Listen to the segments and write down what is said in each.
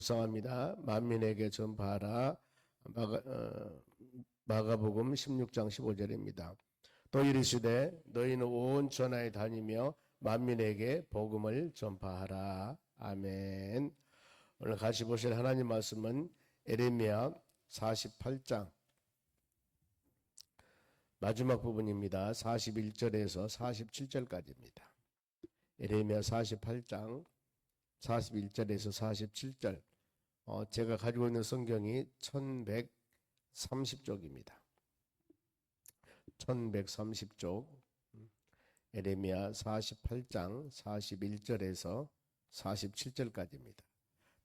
묵상합니다. 만민에게 전파하라. 마가복음 16장 15절입니다. 또 이르시되 너희는 온 전하에 다니며 만민에게 복음을 전파하라. 아멘. 오늘 같이 보실 하나님 말씀은 에레미야 48장 마지막 부분입니다. 41절에서 47절까지입니다. 에레미야 48장 41절에서 47절. 제가 가지고 있는 성경이 1130쪽입니다. 1130쪽. 에레미야 48장 41절에서 47절까지입니다.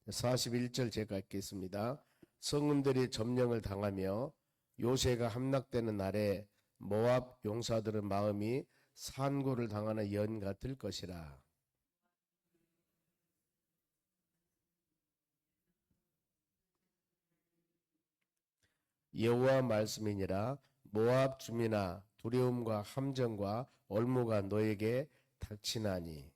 41절 제가 읽겠습니다. 성읍들이 점령을 당하며 요새가 함락되는 날에 모압 용사들의 마음이 산고를 당하는 연 같을 것이라. 여호와 말씀이니라. 모압 주민아, 두려움과 함정과 올무가 너에게 닥치나니.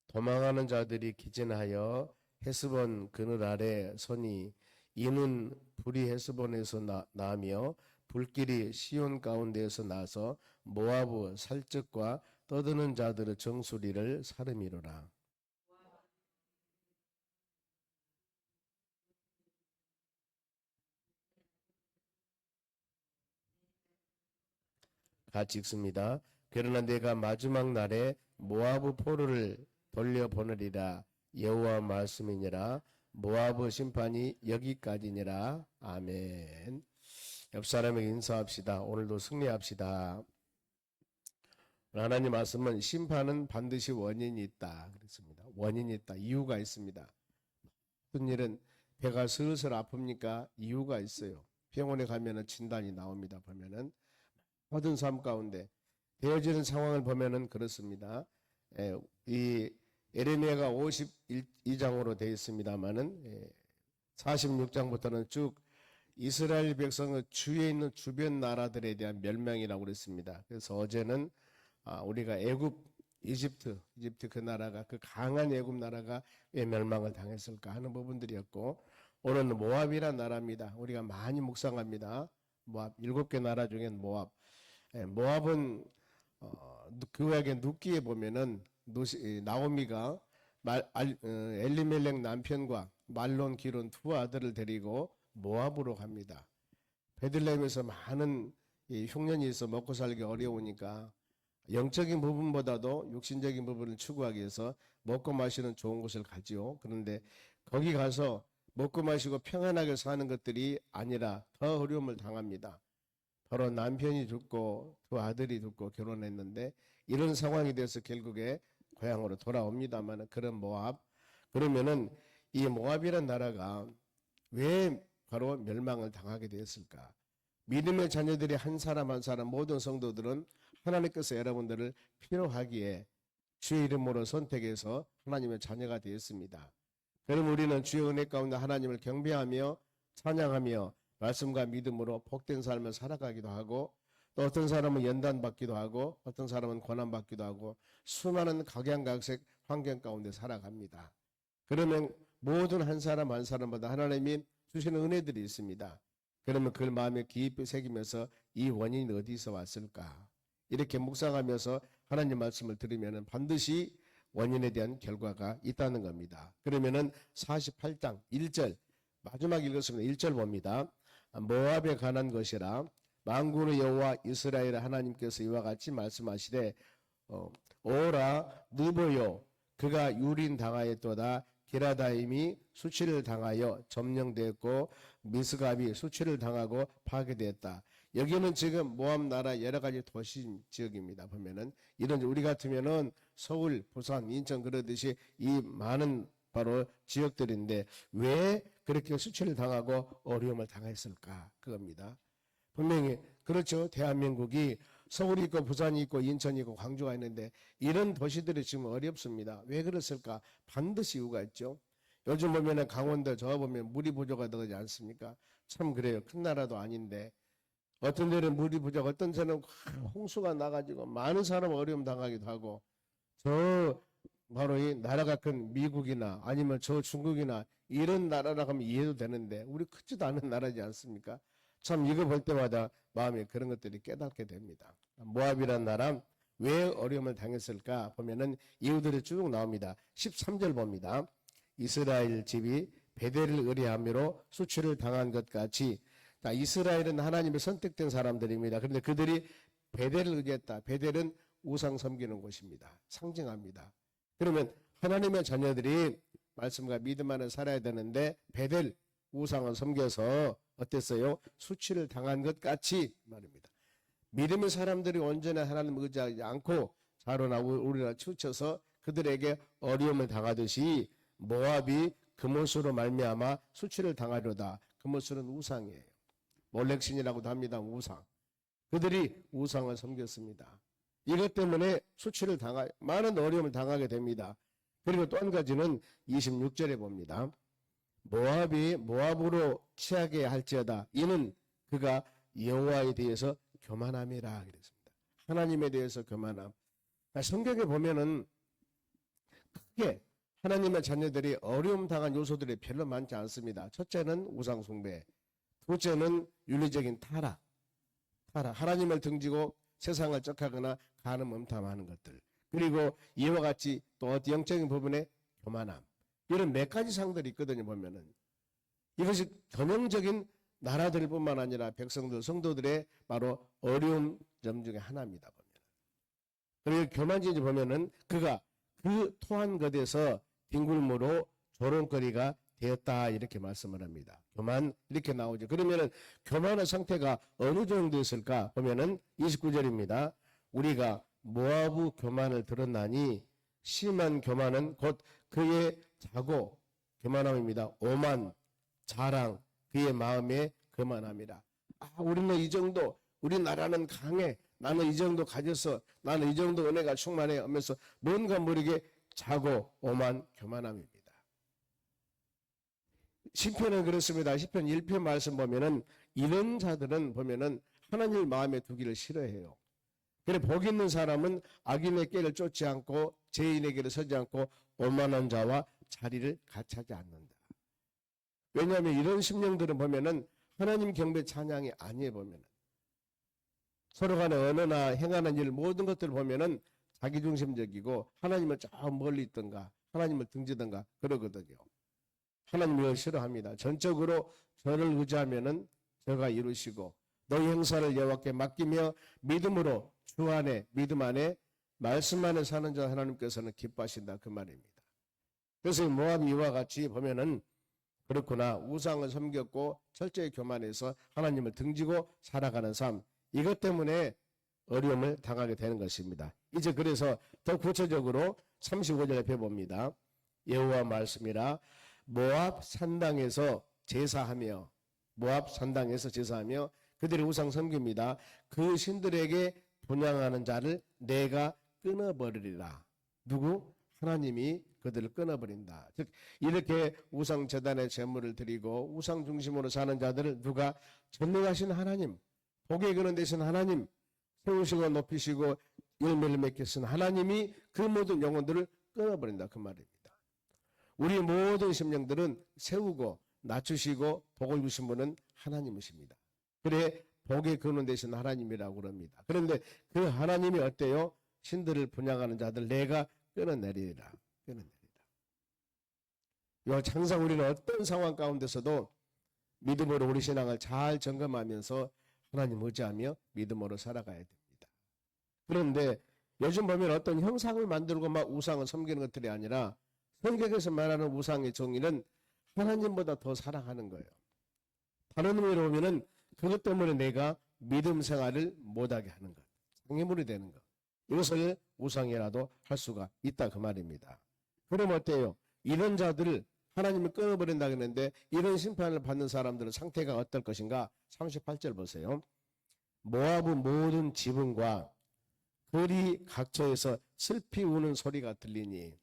도망하는 자들이 기진하여 헤스본 그늘 아래 서니 이는 불이 헤스본에서 나며 불길이 시온 가운데에서 나서 모아브 살적과 떠드는 자들의 정수리를 사름이로라. 같이 읽습니다. 그러나 내가 마지막 날에 모아브 포로를 돌려보내리라. 여호와 말씀이니라. 모아브 심판이 여기까지니라. 아멘. 옆 사람에게 인사합시다. 오늘도 승리합시다. 하나님 말씀은 심판은 반드시 원인이 있다 그랬습니다. 원인이 있다. 이유가 있습니다. 어떤 일은 배가 슬슬 아픕니까? 이유가 있어요. 병원에 가면은 진단이 나옵니다. 보면은 모든 삶 가운데 되어지는 상황을 보면은 그렇습니다. 이 에레미야가 52장으로 되어 있습니다만은 46장부터는 쭉 이스라엘 백성의 주위에 있는 주변 나라들에 대한 멸망이라고 그랬습니다. 그래서 어제는 우리가 이집트 그 나라가, 그 강한 애굽 나라가 왜 멸망을 당했을까 하는 부분들이었고, 오늘은 모압이라는 나라입니다. 우리가 많이 묵상합니다. 모압, 7개 나라 중에 모압. 모압은 구약의 룻기에 보면은 나오미가 엘리멜렉 남편과 말론 기론 두 아들을 데리고 모압으로 갑니다. 베들레헴에서 많은 흉년이 있어 먹고 살기 어려우니까 영적인 부분보다도 육신적인 부분을 추구하기 위해서 먹고 마시는 좋은 곳을 가지요. 그런데 거기 가서 먹고 마시고 평안하게 사는 것들이 아니라 더 어려움을 당합니다. 바로 남편이 죽고 두 아들이 죽고 결혼했는데 이런 상황이 돼서 결국에 고향으로 돌아옵니다만, 그런 모압, 그러면은 이 모압이라는 나라가 왜 바로 멸망을 당하게 되었을까? 믿음의 자녀들이 한 사람 한 사람, 모든 성도들은 하나님께서 여러분들을 필요하기에 주의 이름으로 선택해서 하나님의 자녀가 되었습니다. 그럼 우리는 주의 은혜 가운데 하나님을 경배하며 찬양하며 말씀과 믿음으로 복된 삶을 살아가기도 하고, 또 어떤 사람은 연단받기도 하고 어떤 사람은 고난받기도 하고 수많은 각양각색 환경 가운데 살아갑니다. 그러면 모든 한 사람 한 사람마다 하나님이 주시는 은혜들이 있습니다. 그러면 그 마음에 깊이 새기면서 이 원인이 어디서 왔을까? 이렇게 묵상하면서 하나님 말씀을 들으면 반드시 원인에 대한 결과가 있다는 겁니다. 그러면은 48장 1절 마지막 읽었습니다. 1절 봅니다. 모압에 관한 것이라 만군의 여호와 이스라엘 하나님께서 이와 같이 말씀하시되 오라 느보요 그가 유린당하였도다. 기라다임이 수치를 당하여 점령되었고 미스갑이 수치를 당하고 파괴되었다. 여기는 지금 모압 나라 여러 가지 도시 지역입니다. 보면은 이런, 우리 같으면은 서울, 부산, 인천 그러듯이 이 많은 바로 지역들인데 왜 그렇게 수치를 당하고 어려움을 당했을까? 그겁니다. 분명히 그렇죠. 대한민국이 서울이 있고 부산이 있고 인천이 있고 광주가 있는데 이런 도시들이 지금 어렵습니다. 왜 그랬을까? 반드시 이유가 있죠. 요즘 보면은 강원도 저 보면 물이 부족하다지 않습니까? 참 그래요. 큰 나라도 아닌데 어떤 데는 물이 부족, 어떤 데는 홍수가 나가지고 많은 사람 어려움 당하기도 하고 저 바로 이 나라가 큰 미국이나 아니면 저 중국이나 이런 나라라고 하면 이해도 되는데 우리 크지도 않은 나라지 않습니까? 참 이거 볼 때마다 마음에 그런 것들이 깨닫게 됩니다. 모압이라는 나라 왜 어려움을 당했을까 보면은 이유들이 쭉 나옵니다. 13절 봅니다. 이스라엘 집이 베델을 의뢰함으로 수치를 당한 것 같이. 자, 이스라엘은 하나님의 선택된 사람들입니다. 그런데 그들이 베델을 의지했다. 베델은 우상 섬기는 곳입니다. 상징합니다. 그러면 하나님의 자녀들이 말씀과 믿음 안에 살아야 되는데 베델 우상을 섬겨서 어땠어요? 수치를 당한 것 같이 말입니다. 믿음의 사람들이 온전히 하나님을 의지하지 않고 자로나 우리나 치우쳐서 그들에게 어려움을 당하듯이 모압이 그못으로 말미암아 수치를 당하려다. 그못은 우상이에요. 몰렉신이라고도 합니다. 우상. 그들이 우상을 섬겼습니다. 이것 때문에 수치를 많은 어려움을 당하게 됩니다. 그리고 또 한 가지는 26절에 봅니다. 모압이 모압으로 취하게 할지어다. 이는 그가 여호와에 대해서 교만함이라 그랬습니다. 하나님에 대해서 교만함. 성경에 보면은 크게 하나님의 자녀들이 어려움 당한 요소들이 별로 많지 않습니다. 첫째는 우상 숭배, 둘째는 윤리적인 타락. 하나님을 등지고 세상을 쩍하거나 간음 음탐하는 것들. 그리고 이와 같이 또 어떤 영적인 부분에 교만함. 이런 몇 가지 상들이 있거든요. 보면은 이것이 전형적인 나라들뿐만 아니라 백성들, 성도들의 바로 어려운 점 중에 하나입니다. 보면. 그리고 교만진지 보면은 그가 그 토한 것에서 뒹굴므로 조롱거리가 되었다 이렇게 말씀을 합니다. 교만 이렇게 나오죠. 그러면은 교만의 상태가 어느 정도였을까 보면은 29절입니다. 우리가 모압의 교만을 들었나니 심한 교만은 곧 그의 자고 교만함입니다. 오만 자랑 그의 마음에 교만함이라. 우리는 이 정도 우리나라는 강해. 나는 이 정도 가졌어. 나는 이 정도 은혜가 충만해 하면서 뭔가 모르게 자고 오만 교만함입니다. 시편은 그렇습니다. 시편 1편 말씀 보면은 이런 자들은 보면은 하나님을 마음에 두기를 싫어해요. 그래 복 있는 사람은 악인의 길을 쫓지 않고 죄인의 길을 서지 않고 오만한 자와 자리를 같이 하지 않는다. 왜냐하면 이런 심령들은 보면은 하나님 경배 찬양이 아니에요. 보면은 서로 간에 언어나 행하는 일 모든 것들을 보면은 자기중심적이고 하나님을 저 멀리 있던가 하나님을 등지던가 그러거든요. 하나님을 싫어합니다. 전적으로 저를 의지하면은 저가 이루시고 너희 행사를 여호와께 맡기며 믿음으로 주 안에 믿음 안에 말씀 안에 사는 자 하나님께서는 기뻐하신다 그 말입니다. 그래서 모압 이와 같이 보면은 그렇구나 우상을 섬겼고 철저히 교만해서 하나님을 등지고 살아가는 삶 이것 때문에 어려움을 당하게 되는 것입니다. 이제 그래서 더 구체적으로 35절에 펴봅니다. 여호와 말씀이라 모압 산당에서 제사하며 그들의 우상 섬깁니다. 그 신들에게 분향하는 자를 내가 끊어버리리라. 누구? 하나님이 그들을 끊어버린다. 즉 이렇게 우상 제단에 제물을 드리고 우상 중심으로 사는 자들을 누가 전능하신 하나님, 복의 근원 되신 하나님, 세우시고 높이시고 열매를 맺게 쓴 하나님이 그 모든 영혼들을 끊어버린다 그 말입니다. 우리 모든 심령들은 세우고 낮추시고 복을 주신 분은 하나님이십니다. 그래 복의 근원 되신 하나님이라고 그럽니다. 그런데 그 하나님이 어때요? 신들을 분양하는 자들 내가 끊어내리라. 항상 우리는 어떤 상황 가운데서도 믿음으로 우리 신앙을 잘 점검하면서 하나님 의지하며 믿음으로 살아가야 됩니다. 그런데 요즘 보면 어떤 형상을 만들고 막 우상을 섬기는 것들이 아니라 성경에서 말하는 우상의 정의는 하나님보다 더 사랑하는 거예요. 다른 의미로 보면은 그것 때문에 내가 믿음 생활을 못하게 하는 것, 장애물이 되는 것. 이것을 우상이라도 할 수가 있다 그 말입니다. 그럼 어때요? 이런 자들을 하나님이 끊어버린다 그랬는데 이런 심판을 받는 사람들의 상태가 어떨 것인가? 38절 보세요. 모압의 모든 지붕과 거리 각처에서 슬피 우는 소리가 들리니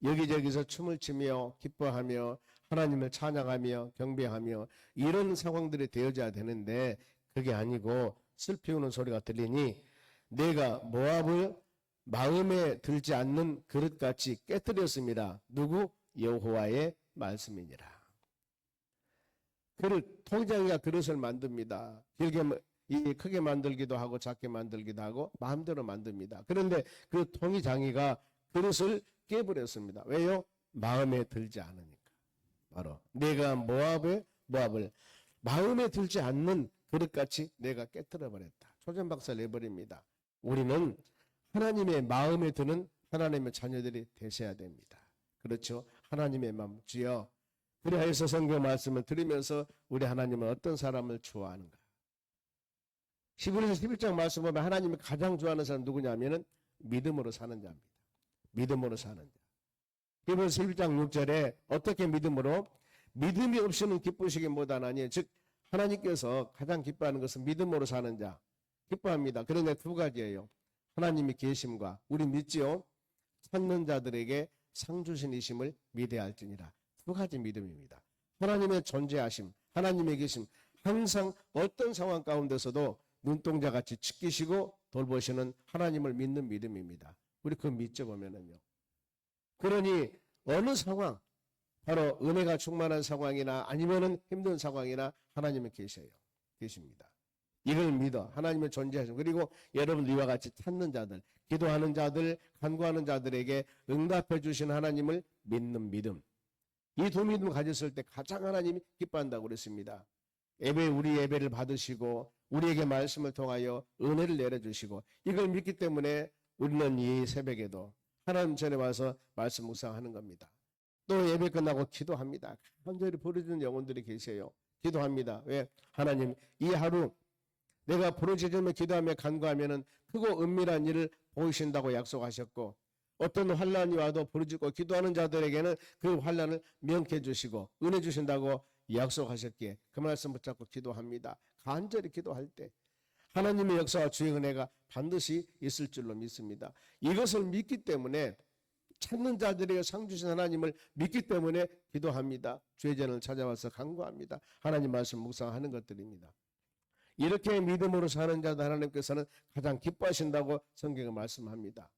여기저기서 춤을 추며 기뻐하며 하나님을 찬양하며 경배하며 이런 상황들이 되어져야 되는데 그게 아니고 슬피 우는 소리가 들리니 내가 모압을 마음에 들지 않는 그릇같이 깨뜨렸습니다. 누구? 여호와의 말씀이니라. 그릇, 통장이가 그릇을 만듭니다. 크게 만들기도 하고 작게 만들기도 하고 마음대로 만듭니다. 그런데 그 통장이가 그릇을 깨버렸습니다. 왜요? 마음에 들지 않으니까. 바로 내가 모압을 마음에 들지 않는 그릇같이 내가 깨뜨려 버렸다. 초전박살 내버립니다. 우리는 하나님의 마음에 드는 하나님의 자녀들이 되셔야 됩니다. 그렇죠? 하나님의 마음, 주여. 그래서 성경 말씀을 들으면서 우리 하나님은 어떤 사람을 좋아하는가? 히브리서 11장 말씀 보면 하나님이 가장 좋아하는 사람 누구냐면은 믿음으로 사는 자입니다. 믿음으로 사는 자. 히브리서 11장 6절에 어떻게 믿음으로? 믿음이 없이는 기쁘시기 못하나니, 즉 하나님께서 가장 기뻐하는 것은 믿음으로 사는 자. 기뻐합니다. 그런데 두 가지예요. 하나님의 계심과 우리 믿지요. 찾는 자들에게 상 주신이심을 믿어야 할지니라. 두 가지 믿음입니다. 하나님의 존재하심, 하나님의 계심, 항상 어떤 상황 가운데서도 눈동자같이 지키시고 돌보시는 하나님을 믿는 믿음입니다. 우리 그거 믿죠 보면은요. 그러니 어느 상황, 바로 은혜가 충만한 상황이나 아니면은 힘든 상황이나 하나님은 계십니다. 이걸 믿어. 하나님의 존재하심. 그리고 여러분 이와 같이 찾는 자들, 기도하는 자들, 간구하는 자들에게 응답해 주신 하나님을 믿는 믿음. 이 두 믿음을 가졌을 때 가장 하나님이 기뻐한다고 그랬습니다. 우리 예배를 받으시고 우리에게 말씀을 통하여 은혜를 내려주시고 이걸 믿기 때문에 우리는 이 새벽에도 하나님 전에 와서 말씀 묵상하는 겁니다. 또 예배 끝나고 기도합니다. 간절히 부르짖는 영혼들이 계세요. 기도합니다. 왜? 하나님 이 하루 내가 부르짖으며 기도하며 간구하면은 크고 은밀한 일을 보이신다고 약속하셨고 어떤 환난이 와도 부르짖고 기도하는 자들에게는 그 환난을 명쾌해 주시고 은혜 주신다고 약속하셨기에 그 말씀 붙잡고 기도합니다. 간절히 기도할 때 하나님의 역사와 주의 은혜가 반드시 있을 줄로 믿습니다. 이것을 믿기 때문에 찾는 자들에게 상 주신 하나님을 믿기 때문에 기도합니다. 주의 전을 찾아와서 간구합니다. 하나님 말씀 묵상하는 것들입니다. 이렇게 믿음으로 사는 자들 하나님께서는 가장 기뻐하신다고 성경에 말씀합니다.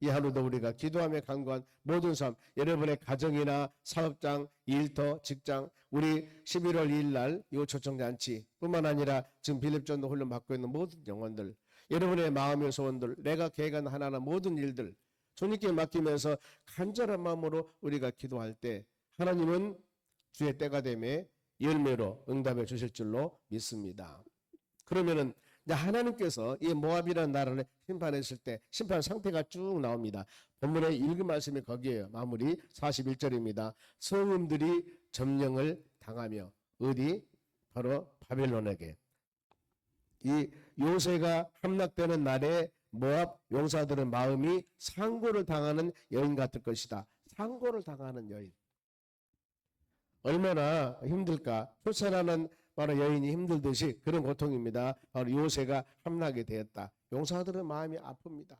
이 하루도 우리가 기도하며 간구한 모든 삶, 여러분의 가정이나 사업장, 일터, 직장, 우리 11월 2일 날 이 초청잔치 뿐만 아니라 지금 빌립전도 훈련 받고 있는 모든 영혼들, 여러분의 마음의 소원들, 내가 계획한 하나하나 모든 일들 주님께 맡기면서 간절한 마음으로 우리가 기도할 때 하나님은 주의 때가 되매 열매로 응답해 주실 줄로 믿습니다. 그러면은 하나님께서 이 모압이라는 나라를 심판했을 때 심판 상태가 쭉 나옵니다. 본문의 읽은 말씀이 거기에요. 마무리 41절입니다. 성읍들이 점령을 당하며 어디? 바로 바벨론에게. 이 요새가 함락되는 날에 모압 용사들의 마음이 상고를 당하는 여인 같을 것이다. 상고를 당하는 여인. 얼마나 힘들까? 출산하는 바로 여인이 힘들듯이 그런 고통입니다. 바로 요새가 함락이 되었다. 용사들의 마음이 아픕니다.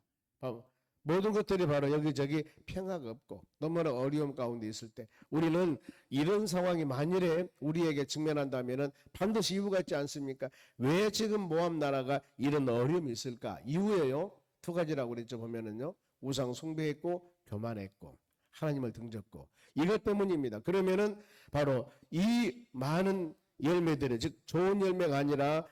모든 것들이 바로 여기저기 평화가 없고 너무나 어려움 가운데 있을 때 우리는 이런 상황이 만일에 우리에게 직면한다면 반드시 이유가 있지 않습니까? 왜 지금 모압 나라가 이런 어려움이 있을까? 이유예요. 두 가지라고 그랬죠. 보면은요. 우상 숭배했고 교만했고 하나님을 등졌고 이것 때문입니다. 그러면은 바로 이 많은 열매들이 즉 좋은 열매가 아니라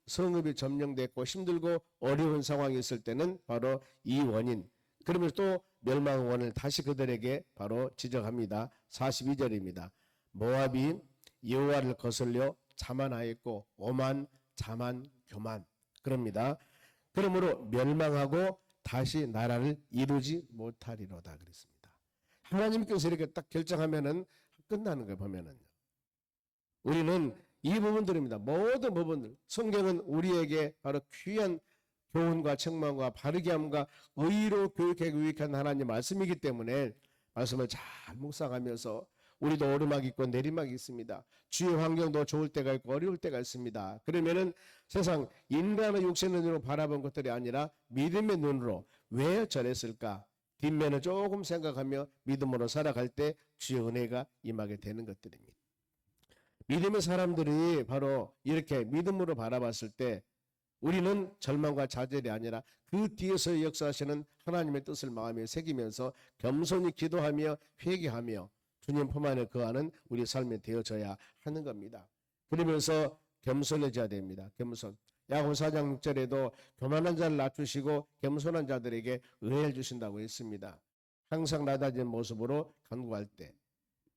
성읍이 점령됐고 힘들고 어려운 상황이 있을 때는 바로 이 원인. 그러면서 또 멸망 원을 다시 그들에게 바로 지적합니다. 42절입니다. 모압이 여호와를 거슬려 자만하였고 오만, 자만, 교만. 그럽니다. 그러므로 멸망하고 다시 나라를 이루지 못하리로다 그랬습니다. 하나님께서 이렇게 딱 결정하면은 끝나는 거 보면은 우리는 이 부분들입니다. 모든 부분들. 성경은 우리에게 바로 귀한 교훈과 책망과 바르게 함과 의로 교육하기 유익한 하나님 말씀이기 때문에 말씀을 잘 묵상하면서 우리도 오르막이 있고 내리막이 있습니다. 주의 환경도 좋을 때가 있고 어려울 때가 있습니다. 그러면은 세상 인간의 육신의 눈으로 바라본 것들이 아니라 믿음의 눈으로 왜 저랬을까? 뒷면을 조금 생각하며 믿음으로 살아갈 때 주의 은혜가 임하게 되는 것들입니다. 믿음의 사람들이 바로 이렇게 믿음으로 바라봤을 때 우리는 절망과 좌절이 아니라 그 뒤에서 역사하시는 하나님의 뜻을 마음에 새기면서 겸손히 기도하며 회개하며 주님 품 안에 거하는 우리 삶이 되어져야 하는 겁니다. 그러면서 겸손해져야 됩니다. 겸손. 야고보서 4장 6절에도 교만한 자를 낮추시고 겸손한 자들에게 은혜를 주신다고 했습니다. 항상 낮아진 모습으로 간구할 때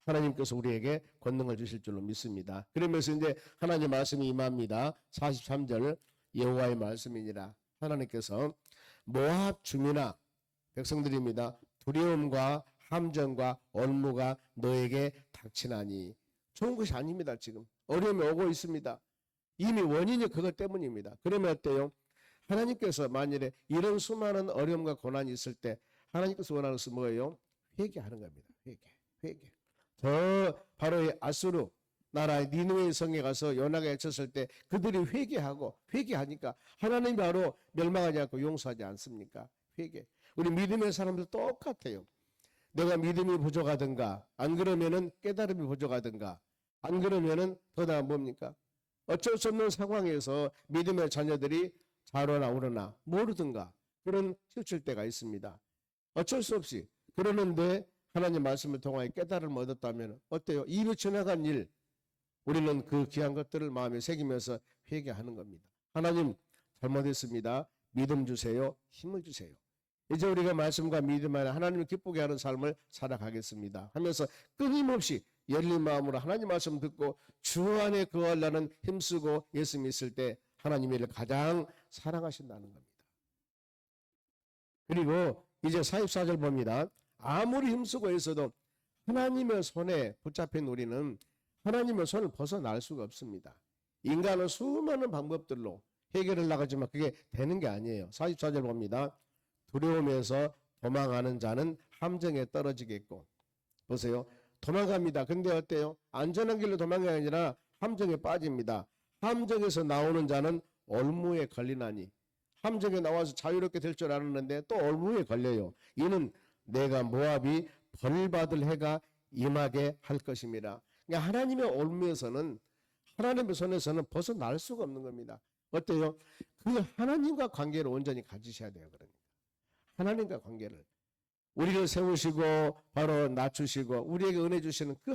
하나님께서 우리에게 권능을 주실 줄로 믿습니다. 그러면서 이제 하나님 말씀이 임합니다. 43절 여호와의 말씀이니라. 하나님께서 모압 주민아 백성들입니다. 두려움과 함정과 올무가 너에게 닥치나니. 좋은 것이 아닙니다. 지금 어려움이 오고 있습니다. 이미 원인이 그것 때문입니다. 그러면 어때요? 하나님께서 만일에 이런 수많은 어려움과 고난이 있을 때 하나님께서 원하는 것은 뭐예요? 회개하는 겁니다. 회개. 저 바로 아수르 나라의 니느웨 성에 가서 요나가 외쳤을 때 그들이 회개하니까 하나님이 바로 멸망하지 않고 용서하지 않습니까? 회개. 우리 믿음의 사람들 똑같아요. 내가 믿음이 부족하든가 안 그러면은 깨달음이 부족하든가 안 그러면은 더 나은 뭡니까? 어쩔 수 없는 상황에서 믿음의 자녀들이 자로나 우러나 모르든가 그런 치우칠 때가 있습니다. 어쩔 수 없이 그러는데 하나님 말씀을 통하여 깨달음을 얻었다면 어때요? 입이 지나간 일 우리는 그 귀한 것들을 마음에 새기면서 회개하는 겁니다. 하나님 잘못했습니다. 믿음 주세요. 힘을 주세요. 이제 우리가 말씀과 믿음 안에 하나님을 기쁘게 하는 삶을 살아가겠습니다 하면서 끊임없이 열린 마음으로 하나님 말씀 듣고 주 안에 거하려는 힘쓰고 예수 믿을 때 하나님이 이를 가장 사랑하신다는 겁니다. 그리고 이제 44절 봅니다. 아무리 힘쓰고 있어도 하나님의 손에 붙잡힌 우리는 하나님의 손을 벗어날 수가 없습니다. 인간은 수많은 방법들로 해결을 나가지만 그게 되는 게 아니에요. 44절 봅니다. 두려움에서 도망하는 자는 함정에 떨어지겠고. 보세요. 도망갑니다. 근데 어때요? 안전한 길로 도망가는 게 아니라 함정에 빠집니다. 함정에서 나오는 자는 올무에 걸리나니. 함정에 나와서 자유롭게 될 줄 알았는데 또 올무에 걸려요. 이는 내가 모압이 벌받을 해가 임하게 할 것입니다. 그러니까 하나님의 올무에서는 하나님의 손에서는 벗어날 수가 없는 겁니다. 어때요? 그 하나님과 관계를 온전히 가지셔야 돼요. 그러니까 하나님과 관계를 우리를 세우시고 바로 낮추시고 우리에게 은혜 주시는 그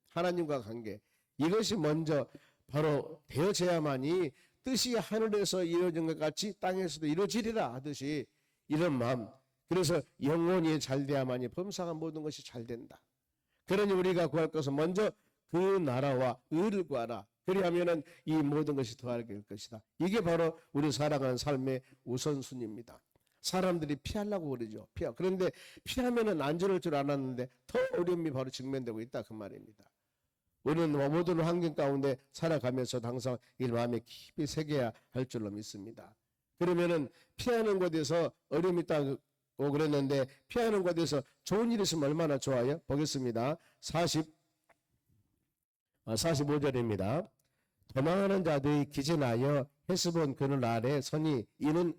하나님과 관계 이것이 먼저 바로 되어져야만이 뜻이 하늘에서 이루어진 것 같이 땅에서도 이루어지리라 하듯이 이런 마음 그래서 영혼이 잘 돼야만이 범사가 모든 것이 잘 된다. 그러니 우리가 구할 것은 먼저 그 나라와 의를 구하라. 그리하면은 이 모든 것이 더하게 될 것이다. 이게 바로 우리 살아가는 삶의 우선순위입니다. 사람들이 피하려고 그러죠. 그런데 피하면은 안전할 줄 알았는데 더 어려움이 바로 직면되고 있다 그 말입니다. 우리는 모든 환경 가운데 살아가면서 항상 이 마음에 깊이 새겨야 할 줄로 믿습니다. 그러면은 피하는 곳에서 어려움이 있다고 그랬는데 피하는 곳에서 좋은 일이 있으면 얼마나 좋아요? 보겠습니다. 45절입니다. 도망하는 자들이 기진하여 헤스본 그늘 아래 서니 이는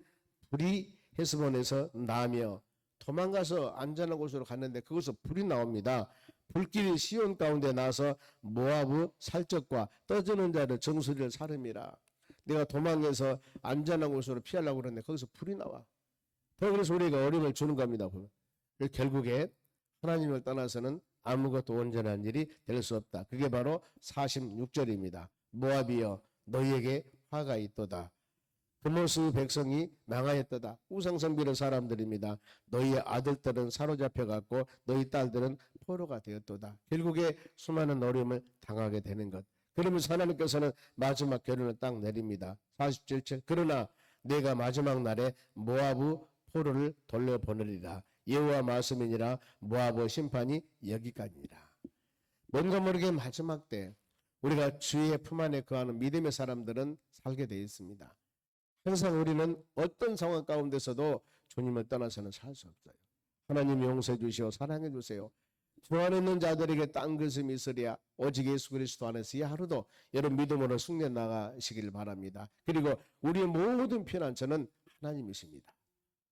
불이 헤스본에서 나며 도망가서 안전한 곳으로 갔는데 그곳에서 불이 나옵니다. 불길이 시온 가운데 나서 모압의 살적과 떠드는 자를 정수리를 사름이라. 내가 도망해서 안전한 곳으로 피하려고 그러는데 거기서 불이 나와. 그래서 우리가 어려움을 주는 겁니다. 결국에 하나님을 떠나서는 아무것도 온전한 일이 될 수 없다. 그게 바로 46절입니다. 모압이여 너희에게 화가 있도다. 그모스 백성이 망하였도다. 우상성비는 사람들입니다. 너희의 아들들은 사로잡혀갔고 너희 딸들은 포로가 되었도다. 결국에 수많은 어려움을 당하게 되는 것. 그러면서 하나님께서는 마지막 결론을 딱 내립니다. 47절 그러나 내가 마지막 날에 모압의 포로를 돌려보내리라. 여호와 말씀이니라. 모압의 심판이 여기까지니라. 뭔가 모르게 마지막 때 우리가 주의 품 안에 거하는 믿음의 사람들은 살게 되어 있습니다. 항상 우리는 어떤 상황 가운데서도 주님을 떠나서는 살 수 없어요. 하나님이 용서해 주시오 사랑해 주세요. 주 안에 있는 자들에게 딴 것이 있으랴 오직 예수 그리스도 안에서 이 하루도 여러분 믿음으로 승리해 나가시길 바랍니다. 그리고 우리의 모든 피난처는 하나님이십니다.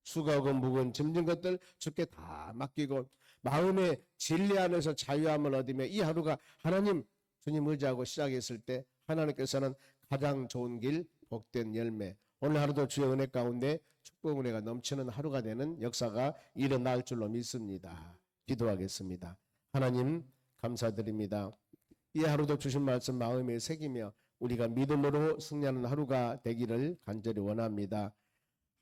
수고하고 무거운 짐진 것들 주께 다 맡기고 마음의 진리 안에서 자유함을 얻으며 이 하루가 하나님 주님 의지하고 시작했을 때 하나님께서는 가장 좋은 길 복된 열매 오늘 하루도 주의 은혜 가운데 축복 은혜가 넘치는 하루가 되는 역사가 일어날 줄로 믿습니다. 기도하겠습니다. 하나님 감사드립니다. 이 하루도 주신 말씀 마음에 새기며 우리가 믿음으로 승리하는 하루가 되기를 간절히 원합니다.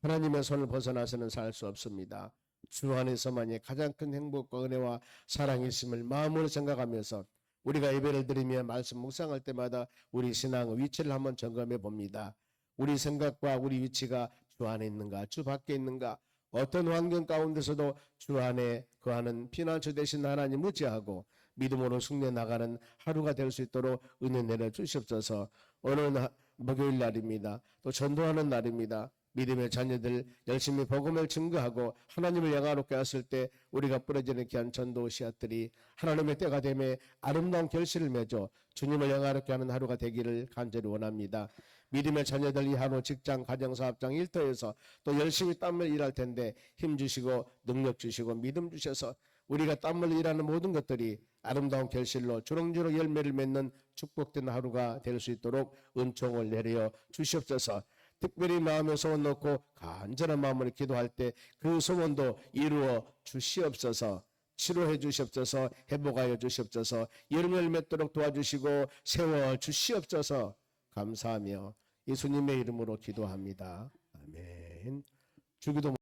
하나님의 손을 벗어나서는 살 수 없습니다. 주 안에서만이 가장 큰 행복과 은혜와 사랑이 있음을 마음으로 생각하면서 우리가 예배를 드리며 말씀 묵상할 때마다 우리 신앙의 위치를 한번 점검해 봅니다. 우리 생각과 우리 위치가 주 안에 있는가 주 밖에 있는가 어떤 환경 가운데서도 주 안에 거하는 피난처 되신 하나님 의지하고 믿음으로 승리해 나가는 하루가 될 수 있도록 은혜 내려 주시옵소서. 오늘 목요일 날입니다. 또 전도하는 날입니다. 믿음의 자녀들 열심히 복음을 증거하고 하나님을 영화롭게 하실 때 우리가 뿌려지는 귀한 전도 씨앗들이 하나님의 때가 되매 아름다운 결실을 맺어 주님을 영화롭게 하는 하루가 되기를 간절히 원합니다. 믿음의 자녀들 이 하루 직장, 가정, 사업장, 일터에서 또 열심히 땀을 일할 텐데 힘 주시고 능력 주시고 믿음 주셔서 우리가 땀을 일하는 모든 것들이 아름다운 결실로 주렁주렁 열매를 맺는 축복된 하루가 될 수 있도록 은총을 내려 주시옵소서. 특별히 마음에 소원 놓고 간절한 마음으로 기도할 때 그 소원도 이루어 주시옵소서. 치료해 주시옵소서. 회복하여 주시옵소서. 열매를 맺도록 도와주시고 세워 주시옵소서. 감사하며 예수님의 이름으로 기도합니다. 아멘. 주기도